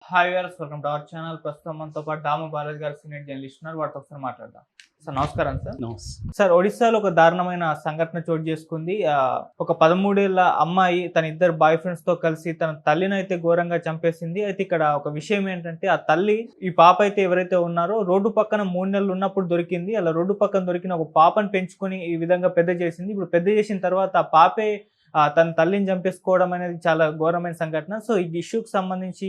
Hi viewers, welcome to our channel. ప్రస్తుతం మనతో పాటు దాము బాలాజీ గారు సీనియర్ జర్నలిస్ట్ ఉన్నారు. వాటితో ఒకసారి మాట్లాడదాం. సార్ నమస్కారం. సార్ ఒడిశాలో ఒక దారుణమైన సంఘటన చోటు చేసుకుంది. ఒక 13 ఏళ్ల అమ్మాయి తన ఇద్దరు బాయ్ ఫ్రెండ్స్ తో కలిసి తన తల్లిని అయితే ఘోరంగా చంపేసింది. అయితే ఇక్కడ ఒక విషయం ఏంటంటే, ఆ తల్లి ఈ పాప అయితే ఎవరైతే ఉన్నారో రోడ్డు పక్కన 3 నెలలు ఉన్నప్పుడు దొరికింది. అలా రోడ్డు పక్కన దొరికిన ఒక పాపను పెంచుకొని ఈ విధంగా పెద్ద చేసింది. ఇప్పుడు పెద్ద చేసిన తర్వాత ఆ పాపే తన తల్లిని చంపేసుకోవడం అనేది చాలా ఘోరమైన సంఘటన. సో ఈ ఇష్యూకి సంబంధించి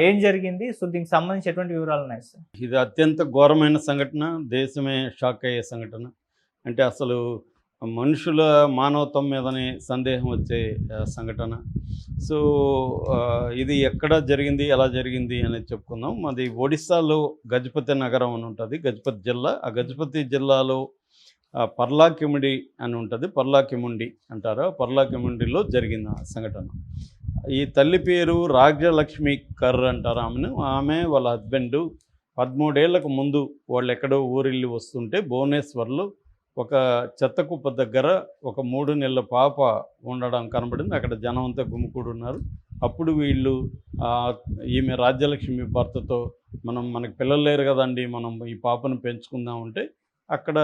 ఏం జరిగింది? సో దీనికి సంబంధించి ఎటువంటి వివరాలు ఉన్నాయి సార్? ఇది అత్యంత ఘోరమైన సంఘటన. దేశమే షాక్ అయ్యే సంఘటన. అంటే అసలు మనుషుల మానవత్వం మీదనే సందేహం వచ్చే సంఘటన. సో ఇది ఎక్కడ జరిగింది, ఎలా జరిగింది అనేది చెప్పుకుందాం. మాది ఒడిస్సాలో గజపతి నగరం అని ఉంటుంది, గజపతి జిల్లా. ఆ గజపతి జిల్లాలో పర్లాకిముడి అని ఉంటుంది, పర్లాకిముండి అంటారు. పర్లాకిముండిలో జరిగిన సంఘటన. ఈ తల్లి పేరు రాజ్యలక్ష్మి కర్ అంటారు ఆమెను. ఆమె వాళ్ళ హస్బెండ్ 13 ఏళ్లకు ముందు వాళ్ళు ఎక్కడో ఊరిల్లి వస్తుంటే భువనేశ్వర్లో ఒక చెత్త కుప్ప దగ్గర ఒక 3 నెలల పాప ఉండడం కనబడింది. అక్కడ జనం అంతా గుమికూడి ఉన్నారు. అప్పుడు వీళ్ళు ఈమె రాజ్యలక్ష్మి భర్తతో మనకి పిల్లలు లేరు కదండి, మనం ఈ పాపను పెంచుకుందామంటే అక్కడ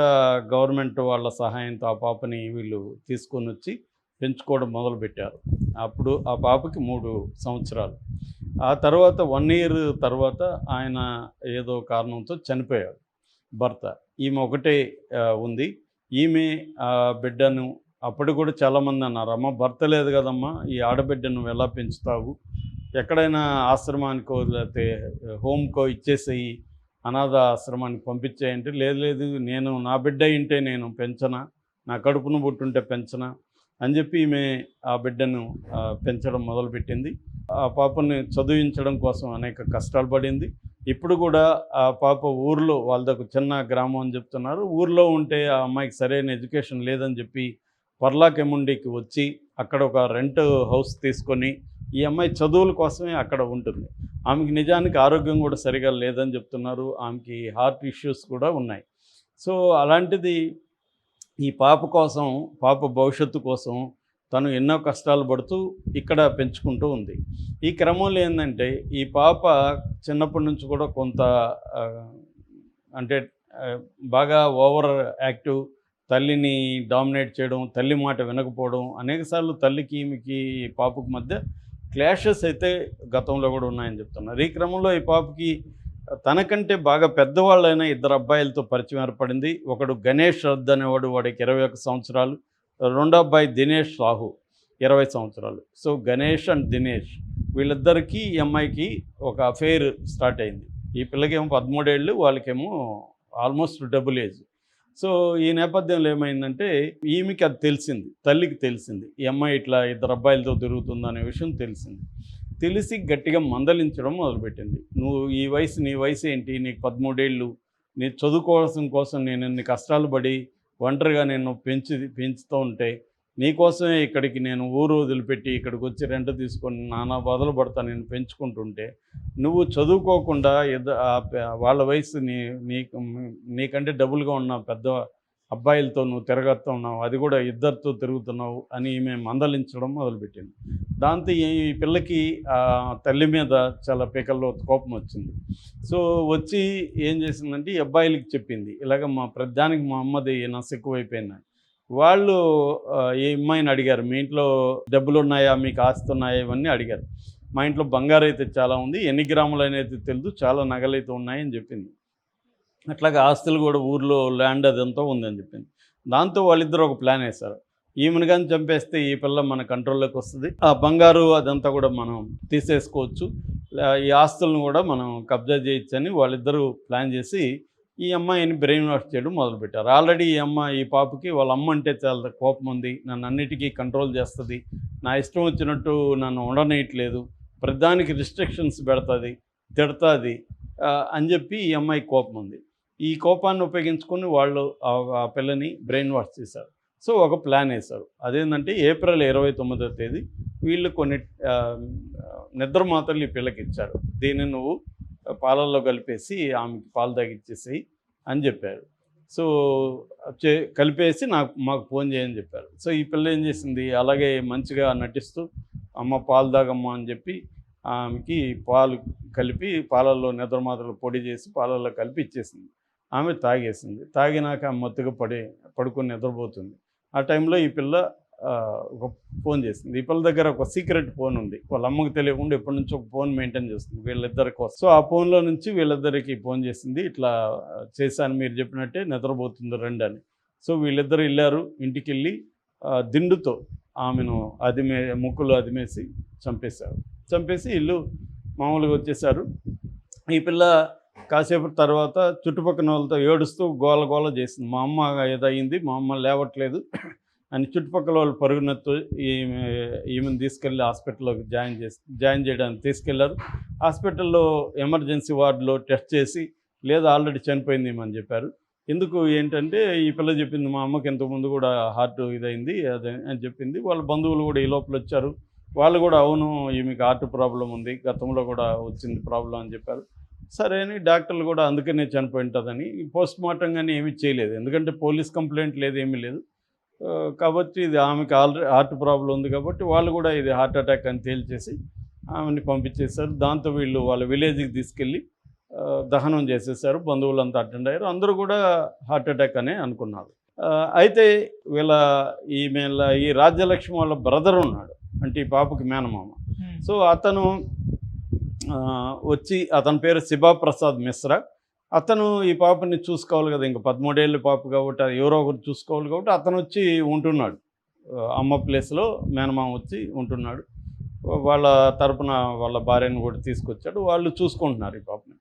గవర్నమెంట్ వాళ్ళ సహాయంతో ఆ పాపని వీళ్ళు తీసుకొని వచ్చి పెంచుకోవడం మొదలుపెట్టారు. అప్పుడు ఆ పాపకి 3 సంవత్సరాలు. ఆ తర్వాత 1 ఇయర్ తర్వాత ఆయన ఏదో కారణంతో చనిపోయాడు భర్త. ఈమె ఒకటే ఉంది. ఈమె బిడ్డను అప్పుడు కూడా చాలామంది అన్నారు, అమ్మ భర్త లేదు కదమ్మా, ఈ ఆడబిడ్డను నువ్వు ఎలా పెంచుతావు, ఎక్కడైనా ఆశ్రమానికో లేకపోతే హోమ్కో ఇచ్చేసేయి, అనాథ ఆశ్రమానికి పంపించేయంటే, లేదు నేను నా బిడ్డ ఇంటే నేను పెంచనా, నా కడుపును పుట్టుంటే పెంచనా అని చెప్పి ఈమె ఆ బిడ్డను పెంచడం మొదలుపెట్టింది. ఆ పాపని చదివించడం కోసం అనేక కష్టాలు పడింది. ఇప్పుడు కూడా ఆ పాప ఊర్లో, వాళ్ళదొక చిన్న గ్రామం అని చెప్తున్నారు, ఊర్లో ఉంటే ఆ అమ్మాయికి సరైన ఎడ్యుకేషన్ లేదని చెప్పి పర్లాకెముండికి వచ్చి అక్కడ ఒక రెంట్ హౌస్ తీసుకొని ఈ అమ్మాయి చదువుల కోసమే అక్కడ ఉంటుంది. ఆమెకి నిజానికి ఆరోగ్యం కూడా సరిగా లేదని చెప్తున్నారు. ఆమెకి హార్ట్ ఇష్యూస్ కూడా ఉన్నాయి. సో అలాంటిది ఈ పాప కోసం, పాప భవిష్యత్తు కోసం తను ఎన్నో కష్టాలు పడుతూ ఇక్కడ పెంచుకుంటూ ఉంది. ఈ క్రమంలో ఏంటంటే, ఈ పాప చిన్నప్పటి నుంచి కూడా కొంత అంటే బాగా ఓవర్ యాక్టివ్, తల్లిని డామినేట్ చేయడం, తల్లి మాట వినకపోవడం, అనేకసార్లు తల్లికి ఈమెకి పాపకు మధ్య క్లాషెస్ అయితే గతంలో కూడా ఉన్నాయని చెప్తున్నారు. ఈ క్రమంలో ఈ పాపకి తనకంటే బాగా పెద్దవాళ్ళైన 2 అబ్బాయిలతో పరిచయం ఏర్పడింది. ఒకడు గణేష్ రథ్ అనేవాడు, వాడికి 21 సంవత్సరాలు. రెండో అబ్బాయి దినేష్ సాహు, 20 సంవత్సరాలు. సో గణేష్ అండ్ దినేష్ వీళ్ళిద్దరికీ ఈ అమ్మాయికి ఒక అఫైర్ స్టార్ట్ అయింది. ఈ పిల్లకేమో 13 ఏళ్ళు, వాళ్ళకేమో ఆల్మోస్ట్ డబుల్ ఏజ్. సో ఈ నేపథ్యంలో ఏమైందంటే, ఈమెకి అది తెలిసింది, తల్లికి తెలిసింది, ఈ అమ్మాయి ఇట్లా 2 అబ్బాయిలతో తిరుగుతుందనే విషయం తెలిసింది. తెలిసి గట్టిగా మందలించడం మొదలుపెట్టింది. నువ్వు నీ వయసు ఏంటి, నీకు 13 ఏళ్ళు, నీ చదువుకోవాల్సిన కోసం నేను ఇన్ని కష్టాలు పడి ఒంటరిగా నేను పెంచుతూ ఉంటే, నీకోసమే ఇక్కడికి నేను ఊరు వదిలిపెట్టి ఇక్కడికి వచ్చి రెంట్ తీసుకొని నానా బాధలు పడతా నేను పెంచుకుంటుంటే, నువ్వు చదువుకోకుండా వాళ్ళ వయసు నీకంటే డబుల్గా ఉన్న పెద్ద అబ్బాయిలతో నువ్వు తిరగతున్నావు, అది కూడా 2తో తిరుగుతున్నావు అని ఈమె మందలించడం మొదలుపెట్టింది. దాంతో ఈ పిల్లకి తల్లి మీద చాలా పీకల్లో కోపం వచ్చింది. సో వచ్చి ఏం చేసిందంటే, ఈ అబ్బాయిలకి చెప్పింది, ఇలాగ ప్రతిదానికి మా అమ్మది నస ఎక్కువైపోయిందని. వాళ్ళు ఈ అమ్మాయిని అడిగారు, మీ ఇంట్లో డబ్బులు ఉన్నాయా, మీకు ఆస్తి ఉన్నాయా, ఇవన్నీ అడిగారు. మా ఇంట్లో బంగారు అయితే చాలా ఉంది, ఎన్ని గ్రాములు అనేది తెలియదు, చాలా నగలైతే ఉన్నాయని చెప్పింది. అట్లాగే ఆస్తులు కూడా ఊర్లో ల్యాండ్ అదంతా ఉందని చెప్పింది. దాంతో వాళ్ళిద్దరూ ఒక ప్లాన్ వేశారు, ఈమెను కానీ చంపేస్తే ఈ పిల్ల మన కంట్రోల్లోకి వస్తుంది, ఆ బంగారు అదంతా కూడా మనం తీసేసుకోవచ్చు, ఈ ఆస్తులను కూడా మనం కబ్జా చేయొచ్చని వాళ్ళిద్దరూ ప్లాన్ చేసి ఈ అమ్మాయిని బ్రెయిన్ వాష్ చేయడం మొదలుపెట్టారు. ఆల్రెడీ ఈ పాపకి వాళ్ళ అమ్మ అంటే చాలా కోపం ఉంది, నన్ను అన్నిటికీ కంట్రోల్ చేస్తుంది, నా ఇష్టం వచ్చినట్టు నన్ను ఉండనేయట్లేదు, ప్రతిదానికి రిస్ట్రిక్షన్స్ పెడుతుంది, తిడుతుంది అని చెప్పి ఈ అమ్మాయికి కోపం ఉంది. ఈ కోపాన్ని ఉపయోగించుకొని వాళ్ళు ఆ పిల్లని బ్రెయిన్ వాష్ చేశారు. సో ఒక ప్లాన్ వేశారు. అదేంటంటే, ఏప్రిల్ 29వ తేదీ వీళ్ళు కొన్ని నిద్ర మాత్రలు ఈ పిల్లకి ఇచ్చారు. దీన్ని నువ్వు పాలల్లో కలిపేసి ఆమెకి పాలు తాగిచ్చేసేయి అని చెప్పారు. సో కలిపేసి మాకు ఫోన్ చేయని చెప్పారు. సో ఈ పిల్ల ఏం చేసింది, అలాగే మంచిగా నటిస్తూ అమ్మ పాలు తాగమ్మ అని చెప్పి ఆమెకి పాలు కలిపి పాలల్లో నిద్రమాత్రలు పొడి చేసి పాలల్లో కలిపి ఇచ్చేసింది. ఆమె తాగేసింది. తాగినాక ఆమె మత్తుగా పడుకొని నిద్రపోతుంది. ఆ టైంలో ఈ పిల్ల ఒక ఫోన్ చేసింది. ఈ పిల్ల దగ్గర ఒక సీక్రెట్ ఫోన్ ఉంది. వాళ్ళ అమ్మకి తెలియకుండా ఎప్పటి నుంచో ఒక ఫోన్ మెయింటైన్ చేస్తుంది వీళ్ళిద్దరి కోసం. సో ఆ ఫోన్లో నుంచి వీళ్ళిద్దరికి ఫోన్ చేసింది. ఇట్లా చేశాను, మీరు చెప్పినట్టే నిద్రపోతుంది రండి అని. సో వీళ్ళిద్దరు వెళ్ళారు. ఇంటికి వెళ్ళి దిండుతో ఆమెను ముక్కులు అదిమేసి చంపేశారు. చంపేసి ఇల్లు మామూలుగా వచ్చేసారు. ఈ పిల్ల కాసేపు తర్వాత చుట్టుపక్కల వాళ్ళతో ఏడుస్తూ గోల చేసింది. మా అమ్మ ఏదయింది, మా అమ్మ లేవట్లేదు అని చుట్టుపక్కల వాళ్ళు పరుగునెత్తు ఈమెను తీసుకెళ్ళి హాస్పిటల్లోకి జాయిన్ చేయడానికి తీసుకెళ్లారు. హాస్పిటల్లో ఎమర్జెన్సీ వార్డులో టెస్ట్ చేసి లేదా ఆల్రెడీ చనిపోయింది అని చెప్పారు. ఎందుకు ఏంటంటే ఈ పిల్ల చెప్పింది, మా అమ్మకి ఇంతకుముందు కూడా హార్ట్ ఇదైంది అదే అని చెప్పింది. వాళ్ళ బంధువులు కూడా ఈ లోపల వచ్చారు. వాళ్ళు కూడా అవును ఈమెకి హార్ట్ ప్రాబ్లం ఉంది, గతంలో కూడా వచ్చింది ప్రాబ్లం అని చెప్పారు. సరే అని డాక్టర్లు కూడా అందుకనే చనిపోయి ఉంటుందని పోస్ట్ మార్టం కానీ ఏమీ చేయలేదు. ఎందుకంటే పోలీస్ కంప్లైంట్ లేదు, ఏమీ లేదు. కాబట్టి ఇది ఆమెకి ఆల్రెడీ హార్ట్ ప్రాబ్లం ఉంది కాబట్టి వాళ్ళు కూడా ఇది హార్ట్ అటాక్ అని తేల్చేసి ఆమెని పంపించేశారు. దాంతో వీళ్ళు వాళ్ళ విలేజ్కి తీసుకెళ్ళి దహనం చేసేసారు. బంధువులంతా అటెండ్ అయ్యారు. అందరూ కూడా హార్ట్ అటాక్ అనే అనుకున్నారు. అయితే ఈ రాజ్యలక్ష్మి వాళ్ళ బ్రదర్ ఉన్నాడు, అంటే ఈ పాపకి మేనమామ. సో అతను వచ్చి, అతని పేరు శివప్రసాద్ మిశ్రా. అతను ఈ పాపని చూసుకోవాలి కదా, ఇంకా 13 ఏళ్ళ పాప కాబట్టి అది ఎవరో ఒకరు చూసుకోవాలి కాబట్టి అతను వచ్చి ఉంటున్నాడు. అమ్మ ప్లేస్లో మేనమామ వచ్చి ఉంటున్నాడు. వాళ్ళ తరపున వాళ్ళ భార్యను కూడా తీసుకొచ్చాడు. వాళ్ళు చూసుకుంటున్నారు ఈ పాపని.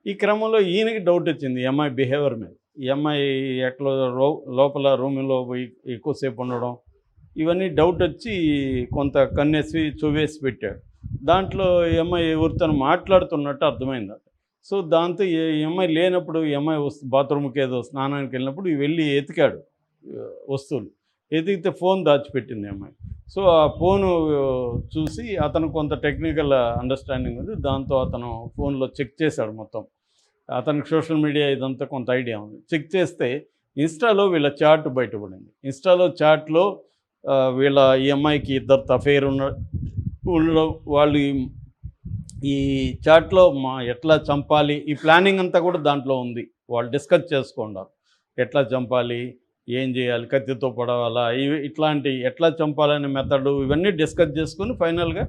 ఈ క్రమంలో ఈయనకి డౌట్ వచ్చింది ఈ అమ్మాయి బిహేవియర్ మీద. ఈ అమ్మాయి ఎట్లా లోపల రూమ్లో పోయి ఎక్కువసేపు ఉండడం, ఇవన్నీ డౌట్ వచ్చి కొంత కన్నేసి చువేసి పెట్టాడు. దాంట్లో ఈ అమ్మాయి ఎవరితో మాట్లాడుతున్నట్టు అర్థమైంది. సో దాంతో ఈ అమ్మాయి లేనప్పుడు ఈ అమ్మాయి బాత్రూమ్కి ఏదో స్నానానికి వెళ్ళినప్పుడు వెళ్ళి ఎతికాడు వస్తువులు. ఎతికితే ఫోన్ దాచిపెట్టింది అమ్మాయి. సో ఆ ఫోను చూసి అతను కొంత టెక్నికల్ అండర్స్టాండింగ్ ఉంది. దాంతో అతను ఫోన్లో చెక్ చేశాడు మొత్తం. అతనికి సోషల్ మీడియా ఇదంతా కొంత ఐడియా ఉంది. చెక్ చేస్తే ఇన్స్టాలో వీళ్ళ చాట్ బయటపడింది. ఇన్స్టాలో చాట్లో ఈ అమ్మాయికి ఇద్దరు అఫైర్ ఉండడం, వాళ్ళు ఈ చాట్లో ఎట్లా చంపాలి ఈ ప్లానింగ్ అంతా కూడా దాంట్లో ఉంది. వాళ్ళు డిస్కస్ చేసుకున్నారు ఎట్లా చంపాలి, ఏం చేయాలి, కత్తితో పొడవాలా, ఇట్లాంటి ఎట్లా చంపాలనే మెథడు ఇవన్నీ డిస్కస్ చేసుకుని ఫైనల్గా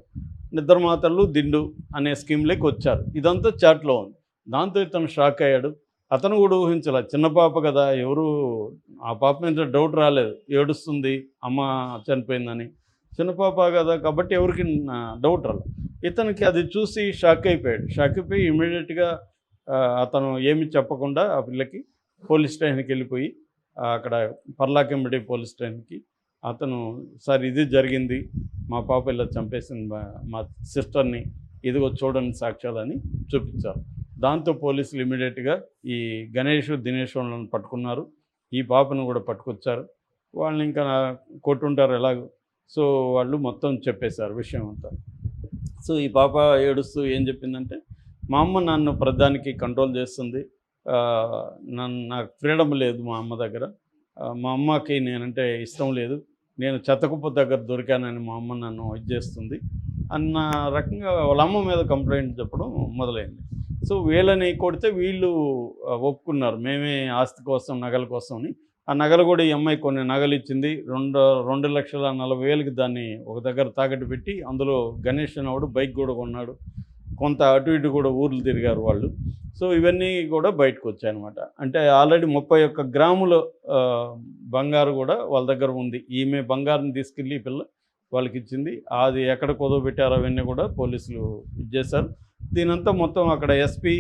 నిద్రమాతలు దిండు అనే స్కీమ్లోకి వచ్చారు. ఇదంతా చాట్లో ఉంది. దాంతో ఇతను షాక్ అయ్యాడు. అతను కూడా ఊహించాల, చిన్న పాప కదా, ఎవరు ఆ పాప మీద డౌట్ రాలేదు, ఏడుస్తుంది అమ్మ చనిపోయిందని. చిన్న పాప కదా కాబట్టి ఎవరికి డౌట్ రాలేదు. ఇతనికి అది చూసి షాక్ అయిపోయాడు. షాక్ అయిపోయి ఇమీడియట్గా అతను ఏమి చెప్పకుండా ఆ పిల్లకి పోలీస్ స్టేషన్కి వెళ్ళిపోయి అక్కడ పర్లాకెంబడి పోలీస్ స్టేషన్కి అతను, సార్ ఇది జరిగింది, మా పాప ఇలా చంపేసింది మా సిస్టర్ని, ఇదిగో చూడండి సాక్ష్యాలని చూపించారు. దాంతో పోలీసులు ఇమీడియట్గా ఈ దినేష్ వాళ్ళని పట్టుకున్నారు. ఈ పాపను కూడా పట్టుకొచ్చారు. వాళ్ళని ఇంకా కొట్టుంటారు ఎలాగో. సో వాళ్ళు మొత్తం చెప్పేశారు విషయం అంతా. సో ఈ పాప ఏడుస్తూ ఏం చెప్పిందంటే, మా అమ్మ నన్ను ప్రధానికి కంట్రోల్ చేస్తుంది, నాకు ఫ్రీడమ్ లేదు మా అమ్మ దగ్గర, మా అమ్మకి నేనంటే ఇష్టం లేదు, నేను చెత్తకుప్ప దగ్గర దొరికానని మా అమ్మ నన్ను ఇది చేస్తుంది అన్న రకంగా వాళ్ళ అమ్మ మీద కంప్లైంట్ చెప్పడం మొదలైంది. సో వీళ్ళని కొడితే వీళ్ళు ఒప్పుకున్నారు, మేమే ఆస్తి కోసం నగల కోసమని. ఆ నగలు కూడా ఈ అమ్మాయి కొన్ని నగలు ఇచ్చింది. 2,40,000 దాన్ని ఒక దగ్గర తాకట్టు పెట్టి అందులో గణేష్ అనేవాడు బైక్ కూడా కొన్నాడు. కొంత అటు ఇటు కూడా ఊర్లు తిరిగారు వాళ్ళు. సో ఇవన్నీ కూడా బయటకు వచ్చాయన్నమాట. అంటే ఆల్రెడీ 31 గ్రాముల బంగారు కూడా వాళ్ళ దగ్గర ఉంది. ఈమె బంగారుని తీసుకెళ్ళి ఈ పిల్ల వాళ్ళకి ఇచ్చింది. అది ఎక్కడ కుదవబెట్టారో అవన్నీ కూడా పోలీసులు ఇచ్చేశారు. దీనంతా మొత్తం అక్కడ ఎస్పీ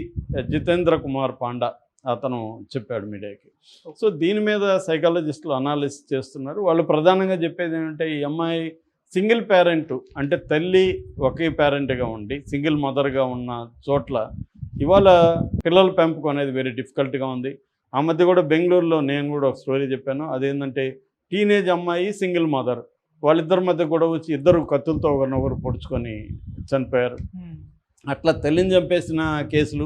జితేంద్ర కుమార్ పాండా అతను చెప్పాడు మీడియాకి. సో దీని మీద సైకాలజిస్టులు అనాలిసిస్ చేస్తున్నారు. వాళ్ళు ప్రధానంగా చెప్పేది ఏంటంటే, ఈ అమ్మాయి సింగిల్ పేరెంట్, అంటే తల్లి ఒకే పేరెంట్గా ఉండి సింగిల్ మదర్గా ఉన్న చోట్ల ఇవాళ పిల్లల పెంపకం అనేది వెరీ డిఫికల్ట్గా ఉంది. ఆ మధ్య కూడా బెంగళూరులో నేను కూడా ఒక స్టోరీ చెప్పాను. అదేంటంటే టీనేజ్ అమ్మాయి సింగిల్ మదర్, వాళ్ళిద్దరి మధ్య కూడా వచ్చి ఇద్దరు కత్తులతో ఒకరినొకరు పొడుచుకొని చనిపోయారు. అట్లా తల్లిని చంపేసిన కేసులు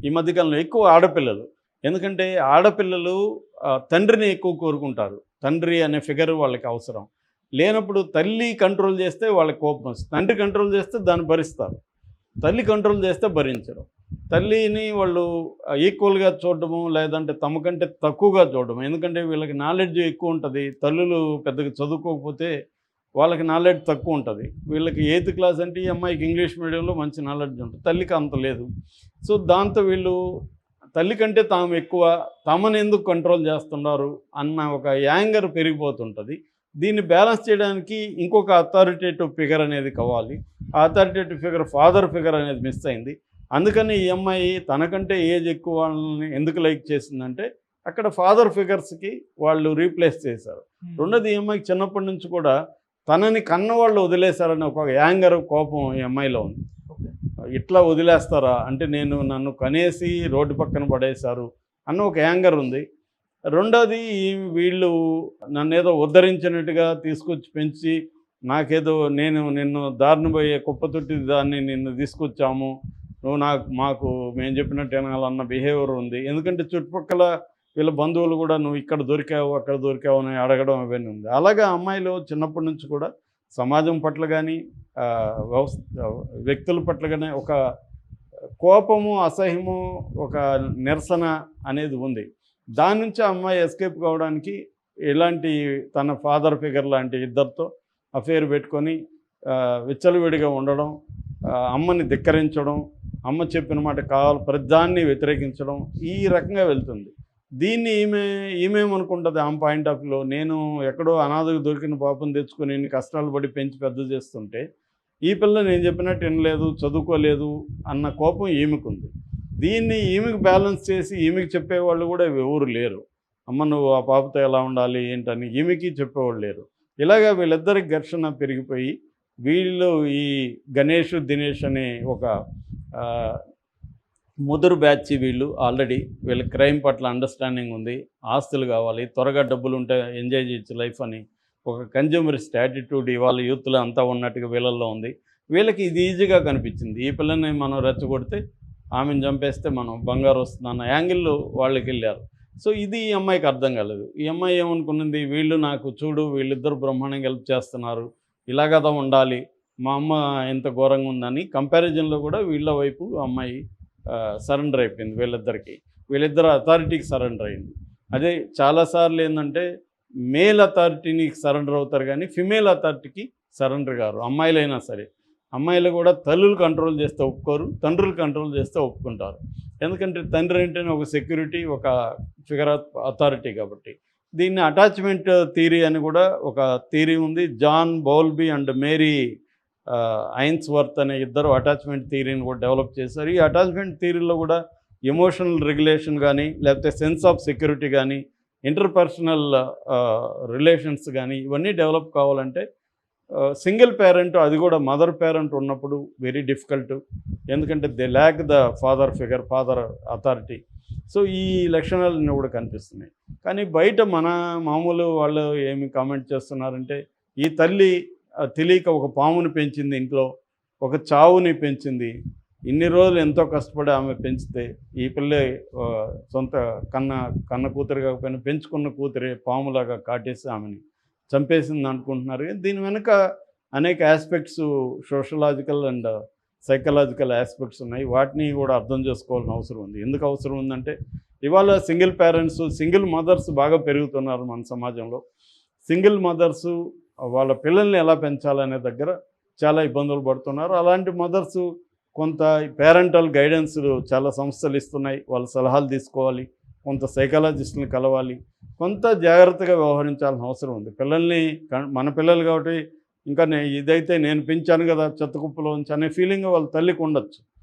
ఈ మధ్యకాలంలో ఎక్కువ ఆడపిల్లలు. ఎందుకంటే ఆడపిల్లలు తండ్రిని ఎక్కువ కోరుకుంటారు. తండ్రి అనే ఫిగర్ వాళ్ళకి అవసరం లేనప్పుడు తల్లి కంట్రోల్ చేస్తే వాళ్ళకి కోపం వస్తుంది, తండ్రి కంట్రోల్ చేస్తే దాన్ని భరిస్తారు. తల్లి కంట్రోల్ చేస్తే భరించరు. తల్లిని వాళ్ళు ఈక్వల్గా చూడడము, లేదంటే తమ కంటే తక్కువగా చూడడం. ఎందుకంటే వీళ్ళకి నాలెడ్జ్ ఎక్కువ ఉంటుంది. తల్లులు పెద్దగా చదువుకోకపోతే వాళ్ళకి నాలెడ్జ్ తక్కువ ఉంటుంది. వీళ్ళకి 8th క్లాస్ అంటే ఈ అమ్మాయికి ఇంగ్లీష్ మీడియంలో మంచి నాలెడ్జ్ ఉంటుంది, తల్లికి అంత లేదు. సో దాంతో వీళ్ళు తల్లి కంటే తాము ఎక్కువ, తమను ఎందుకు కంట్రోల్ చేస్తున్నారు అన్న ఒక యాంగర్ పెరిగిపోతుంటుంది. దీన్ని బ్యాలెన్స్ చేయడానికి ఇంకొక అథారిటేటివ్ ఫిగర్ అనేది కావాలి. ఆ అథారిటేటివ్ ఫిగర్ ఫాదర్ ఫిగర్ అనేది మిస్ అయింది. అందుకని ఈ అమ్మాయి తనకంటే ఏజ్ ఎక్కువ వాళ్ళని ఎందుకు లైక్ చేసిందంటే అక్కడ ఫాదర్ ఫిగర్స్కి వాళ్ళు రీప్లేస్ చేశారు. రెండోది ఈ అమ్మాయికి చిన్నప్పటి నుంచి కూడా తనని కన్నవాళ్ళు వదిలేశారని ఒక యాంగర్, కోపం ఈ అమ్మాయిలో ఉంది. ఇట్లా వదిలేస్తారా అంటే నన్ను కనేసి రోడ్డు పక్కన పడేశారు అన్న ఒక యాంగర్ ఉంది. రెండోది వీళ్ళు నన్నేదో ఉద్ధరించినట్టుగా తీసుకొచ్చి పెంచి నాకేదో నిన్ను దారిన పోయే కుప్పతొట్టి దాన్ని నిన్ను తీసుకొచ్చాము, నువ్వు మాకు మేము చెప్పినట్టు వినాలన్న బిహేవియర్ ఉంది. ఎందుకంటే చుట్టుపక్కల వీళ్ళ బంధువులు కూడా నువ్వు ఇక్కడ దొరికావు అక్కడ దొరికావు అని అడగడం అవన్నీ ఉంది. అలాగే అమ్మాయిలు చిన్నప్పటి నుంచి కూడా సమాజం పట్ల కానీ వ్యక్తుల పట్ల కానీ ఒక కోపము, అసహ్యము, ఒక నిరసన అనేది ఉంది. దాని నుంచి ఆ అమ్మాయి ఎస్కేప్ కావడానికి ఇలాంటి తన ఫాదర్ ఫిగర్ లాంటి ఇద్దరితో అఫేర్ పెట్టుకొని విచ్చలవిడిగా ఉండడం, అమ్మని ధిక్కరించడం, అమ్మ చెప్పిన మాట కావాలి ప్రతిదాన్ని వ్యతిరేకించడం, ఈ రకంగా వెళ్తుంది. దీన్ని ఈమెమనుకుంటుంది ఆమె పాయింట్ ఆఫ్ వ్యూలో, నేను ఎక్కడో అనాథకు దొరికిన పాపం తెచ్చుకొని ఇన్ని కష్టాలు పడి పెంచి పెద్ద చేస్తుంటే ఈ పిల్ల నేను చెప్పినట్టు వినలేదు, చదువుకోలేదు అన్న కోపం ఈమెకుంది. దీన్ని ఈమెకు బ్యాలెన్స్ చేసి ఈమెకి చెప్పేవాళ్ళు కూడా ఎవరు లేరు. అమ్మ నువ్వు ఆ పాపతో ఎలా ఉండాలి ఏంటని ఈమెకి చెప్పేవాళ్ళు లేరు. ఇలాగా వీళ్ళిద్దరికి ఘర్షణ పెరిగిపోయి వీళ్ళు ఈ గణేష్, దినేష్ అనే ఒక ముదురు బ్యాచ్ వీళ్ళు ఆల్రెడీ వీళ్ళకి క్రైమ్ పట్ల అండర్స్టాండింగ్ ఉంది, ఆస్తులు కావాలి, త్వరగా డబ్బులు ఉంటే ఎంజాయ్ చేయొచ్చు లైఫ్ అని ఒక కన్జ్యూమరిస్ట్ యాటిట్యూడ్ ఇవాళ యూత్లో అంతా ఉన్నట్టుగా వీళ్ళల్లో ఉంది. వీళ్ళకి ఇది ఈజీగా కనిపించింది. ఈ పిల్లని మనం రెచ్చగొడితే ఆమెను చంపేస్తే మనం బంగారు వస్తుంది అన్న యాంగిల్లో వాళ్ళకి వెళ్ళారు. సో ఇది ఈ అమ్మాయికి అర్థం కాలేదు. ఈ అమ్మాయి ఏమనుకున్నది, వీళ్ళు నాకు చూడు వీళ్ళిద్దరు బ్రహ్మాండంగా హెల్ప్ చేస్తున్నారు, ఇలాగదా ఉండాలి, మా అమ్మ ఎంత ఘోరంగా ఉందని కంపారిజన్లో కూడా వీళ్ళ వైపు అమ్మాయి సరెండర్ అయిపోయింది. వీళ్ళిద్దరు అథారిటీకి సరెండర్ అయింది. అదే చాలాసార్లు ఏంటంటే మేల్ అథారిటీని సరెండర్ అవుతారు కానీ ఫిమేల్ అథారిటీకి సరెండర్ గారు. అమ్మాయిలైనా సరే, అమ్మాయిలు కూడా తల్లులు కంట్రోల్ చేస్తే ఒప్పుకోరు, తండ్రులు కంట్రోల్ చేస్తే ఒప్పుకుంటారు. ఎందుకంటే తండ్రి అంటేనే ఒక సెక్యూరిటీ, ఒక ఫిగర్ అథారిటీ కాబట్టి. దీన్ని అటాచ్మెంట్ థియరీ అని కూడా ఒక థియరీ ఉంది. జాన్ బౌల్బీ అండ్ మేరీ ఐన్స్వర్త్ అనే ఇద్దరు అటాచ్మెంట్ థియరీని కూడా డెవలప్ చేశారు. ఈ అటాచ్మెంట్ థియరీలో కూడా ఎమోషనల్ రెగ్యులేషన్ కానీ, లేకపోతే సెన్స్ ఆఫ్ సెక్యూరిటీ కానీ, ఇంటర్పర్సనల్ రిలేషన్స్ కానీ ఇవన్నీ డెవలప్ కావాలంటే సింగిల్ పేరెంట్, అది కూడా మదర్ పేరెంట్ ఉన్నప్పుడు వెరీ డిఫికల్ట్. ఎందుకంటే they lakh the father figure, father authority. So ఈ లక్షణాలన్నీ కూడా కనిపిస్తున్నాయి. కానీ బయట మన మామూలు వాళ్ళు ఏమి కామెంట్ చేస్తున్నారంటే ఈ తల్లి తెలియక ఒక పాముని పెంచింది, ఇంట్లో ఒక చావుని పెంచింది, ఇన్ని రోజులు ఎంతో కష్టపడి ఆమె పెంచితే ఈ పిల్ల సొంత కన్న కూతురు కాకపోయినా పెంచుకున్న కూతురే పాములాగా కాటేసి ఆమెని చంపేసింది అనుకుంటున్నారు. దీని వెనుక అనేక aspects, sociological and psychological aspects ఉన్నాయి. వాటిని కూడా అర్థం చేసుకోవాల్సిన అవసరం ఉంది. ఎందుకు అవసరం ఉందంటే ఇవాళ సింగిల్ పేరెంట్స్, సింగిల్ మదర్స్ బాగా పెరుగుతున్నారు మన సమాజంలో. సింగిల్ మదర్సు వాళ్ళ పిల్లల్ని ఎలా పెంచాలనే దగ్గర చాలా ఇబ్బందులు పడుతున్నారు. అలాంటి మదర్సు కొంత పేరెంటల్ గైడెన్స్లు చాలా సంస్థలు ఇస్తున్నాయి, వాళ్ళ సలహాలు తీసుకోవాలి, కొంత సైకాలజిస్టులను కలవాలి, కొంత జాగ్రత్తగా వ్యవహరించాల్సిన అవసరం ఉంది. పిల్లల్ని మన పిల్లలు కాబట్టి ఇంకా ఇదైతే నేను పెంచాను కదా చెత్తకుప్పలో ఉంచి అనే ఫీలింగ్ వాళ్ళ తల్లికి ఉండొచ్చు.